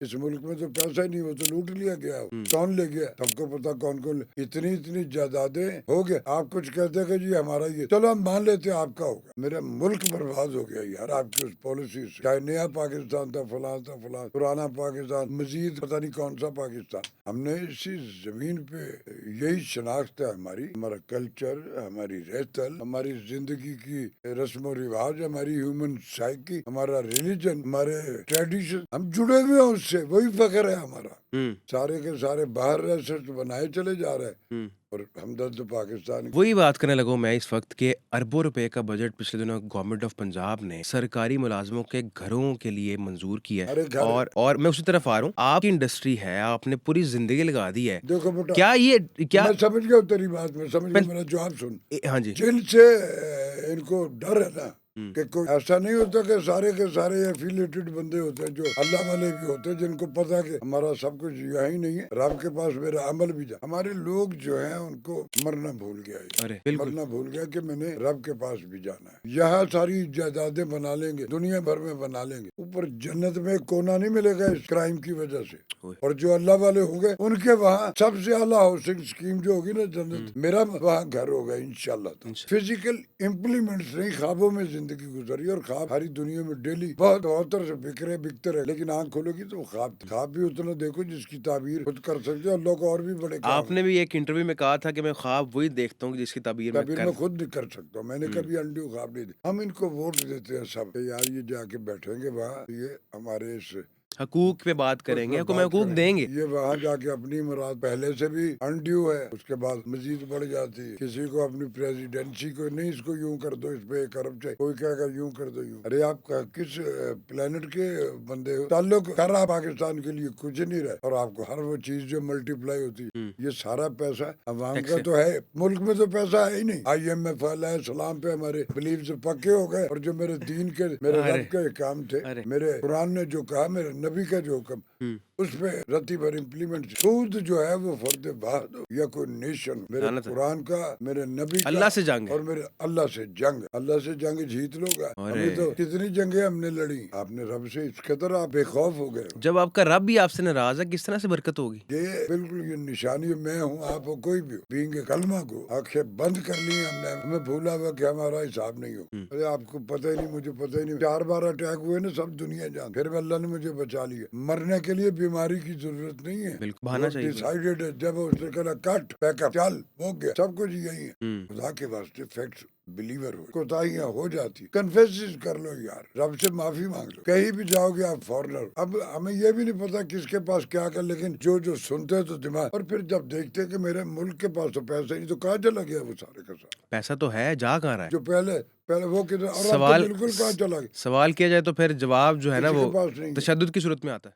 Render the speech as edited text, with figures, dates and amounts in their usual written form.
اس ملک میں تو پیسہ ہی نہیں، وہ تو لوٹ لیا گیا، کون لے گیا؟ سب کو پتا کون کون اتنی جائیدادیں ہو گیا۔ آپ کچھ کہتے کہ جی ہمارا یہ، چلو ہم مان لیتے آپ کا ہوگا، میرا ملک برباد ہو گیا یار آپ کی اس پالیسی سے۔ چاہے نیا پاکستان تھا، فلاں تھا فلاں، پرانا پاکستان، مزید پتہ نہیں کون سا پاکستان۔ ہم نے اسی زمین پہ یہی شناخت ہے ہماری، ہمارا کلچر، ہماری رہتل، ہماری زندگی کی رسم و رواج، ہماری ہیومن سائیکی، ہمارا ریلیجن، ہمارے ٹریڈیشن، ہم جڑے ہوئے ہیں اس سے، وہی فخر ہے ہمارا۔ سارے کے سارے باہر ریسٹ بنائے چلے جا رہے ہیں اور ہمدرد پاکستان۔ وہی بات کرنے لگا ہوں میں اس وقت کہ اربوں روپے کا بجٹ پچھلے دنوں گورنمنٹ آف پنجاب نے سرکاری ملازموں کے گھروں کے لیے منظور کیا ہے، ارے گھر، اور میں اسی طرف آ رہا ہوں۔ آپ کی انڈسٹری ہے، آپ نے پوری زندگی لگا دی ہے، دیکھو بیٹا، کیا یہ کیا میں سمجھ گیا ہوں تیری بات، میں سمجھ گیا، پن- میرا جواب سن۔ ہاں جی، جن سے ان کو ڈر ہے نا کہ کوئی ایسا نہیں ہوتا کہ سارے کے سارے ایفیلیٹڈ بندے ہوتے ہیں، جو اللہ والے بھی ہوتے ہیں، جن کو پتا کہ ہمارا سب کچھ یہی نہیں ہے، رب کے پاس میرا عمل بھی جا۔ ہمارے لوگ جو ہیں ان کو مرنا بھول گیا ہے، ارے بالکل، مرنا بھول گیا کہ میں نے رب کے پاس بھی جانا ہے۔ یہاں ساری جائیدادیں بنا لیں گے، دنیا بھر میں بنا لیں گے، اوپر جنت میں کونا نہیں ملے گا اس کرائم کی وجہ سے۔ اور جو اللہ والے ہوں گے ان کے وہاں سب سے اعلیٰ ہاؤسنگ اسکیم جو ہوگی نا جنت، میرا وہاں گھر ہوگا انشاءاللہ تعالی۔ فزیکل امپلیمنٹس نہیں، خوابوں میں زندگی گزری، اور خواب ہری دنیا میں ڈیلی بہت بہتر سے بکتے رہے، لیکن آنکھ کھولو گی تو خواب خواب بھی اتنا دیکھو جس کی تعبیر خود کر سکتے ہو، اللہ کو اور بھی بڑے کام آپ نے بھی ایک انٹرویو میں کہا تھا کہ میں خواب وہی دیکھتا ہوں جس کی تعبیر میں میں خود بھی کر سکتا ہوں۔ میں نے کبھی انڈیو خواب نہیں دی۔ ہم ان کو ووٹ دیتے ہیں سب کہ یار یہ جا کے بیٹھیں گے وہاں، یہ ہمارے اس حقوق پہ بات کریں گے، حکومت حقوق دیں گے۔ یہ وہاں جا کے اپنی مراد پہلے سے بھی انڈیو ہے، اس کے بعد مزید بڑھ جاتی ہے۔ کسی کو اپنی پریزیڈنسی کو نہیں، اس کو یوں کر دو، اس پہ 1 ارب چاہیے، کوئی کہے گا یوں کر دو یوں۔ ارے آپ کس پلانٹ کے بندے ہو؟ تعلق کر رہا پاکستان کے لیے کچھ نہیں رہا، اور آپ کو ہر وہ چیز جو ملٹی پلائی ہوتی ہے، یہ سارا پیسہ عوام کا تو ہے۔ ملک میں تو پیسہ ہے ہی نہیں۔ آئی ایم ایف علیہ السلام پہ ہمارے بلیفز پکے ہو گئے، اور جو میرے دین کے، میرے رب کے احکام تھے، میرے قرآن نے جو کہا، میرے نبی کا جو حکم، اس پہ رتی بھر امپلیمنٹ۔ سود جو ہے وہ فرد واحد ہو یا کوئی نیشن، میرے قرآن کا، میرے نبی کا، اللہ سے جنگ ہے، اور میرے اللہ سے جنگ، اللہ سے جنگ جیت لو گا۔ ہمیں تو کتنی جنگیں ہم نے لڑی، آپ نے رب سے اس قدر آپ بے خوف ہو گئے ہو۔ جب آپ کا رب بھی آپ سے ناراض ہے، کس طرح سے برکت ہوگی؟ یہ بالکل یہ نشانی، میں ہوں، آپ ہو، کوئی بھی ہو، بینگ کلمہ کو آنکھیں بند کر لی ہم نے، ہمیں بھولا ہوا کہ ہمارا حساب نہیں ہو۔ ارے آپ کو پتہ ہی نہیں، مجھے پتہ ہی نہیں، 4 بار اٹیک ہوئے نا، سب دنیا جان، پھر بھی اللہ نے مجھے بچا لیا۔ مرنے کے لیے بیماری کی ضرورت نہیں ہے، بالکل بہانا چاہیے، ڈیسائیڈڈ ہے، جب اس نے کہا کٹ پیک اپ چل، ہو گیا، سب کچھ یہی ہے۔ خدا کے واسطے فیکٹس بلیور ہو، کوتاہیاں ہو جاتی، کنفیس کر لو یار، رب سے معافی مانگ لو۔ کہیں بھی جاؤ گے آپ فورنر، اب ہمیں یہ بھی نہیں پتا کس کے پاس کیا کر، لیکن جو سنتے تو دماغ، اور پھر جب دیکھتے کہ میرے ملک کے پاس تو پیسہ نہیں، تو کہاں چلا گیا وہ سارے کا سارا؟ پیسہ تو ہے، جا کہاں رہا ہے؟ جو پہلے وہ کدھر، اور اب تو سوال بالکل کہاں چلا گیا، سوال کیا جائے تو پھر جواب جو ہے نا کسی وہ کے پاس نہیں ہے۔ تشدد کی صورت میں آتا ہے۔